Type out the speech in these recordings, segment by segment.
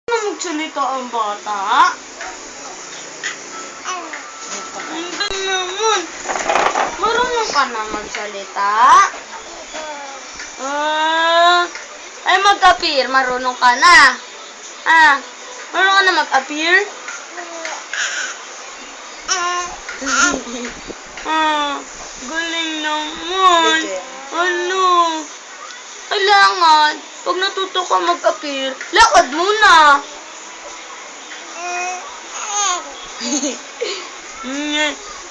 Magsalita ang bata? Hindi naman. Marunong ka na magsalita? Ay, mag-appear. Marunong ka na. Marunong ka na mag-appear? Galing naman. Ano? Kailangan, pag natuto ka mag-appear, lakad muna.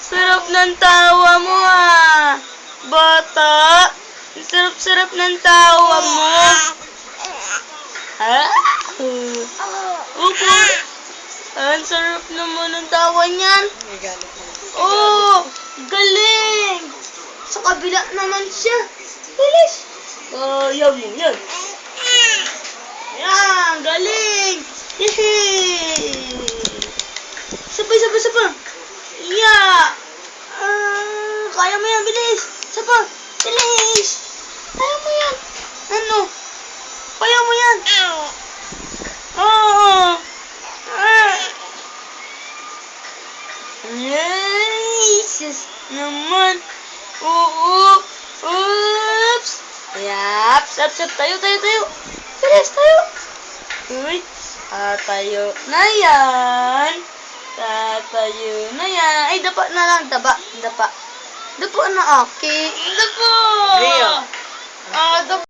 Sarap ng tawa mo bata. Sarap-sarap ng tawa mo. Opo. Ang sarap naman ng tawa niyan. Oh, galing. Sa kabila naman siya. Bilis. Kaya mo yan. Yan, galing. Yehey. Sabay. Kaya mo yan, bilis. Sabay, bilis. Kaya mo yan. Ano? Kaya mo yan. Jesus naman. Oo. Oops. Yap. Sap. Tayo. Bilis, tayo. Uy. Tatayo na yan. Ay, dapa na lang. Dapa na, okay. Dapa. Rio. Dapa.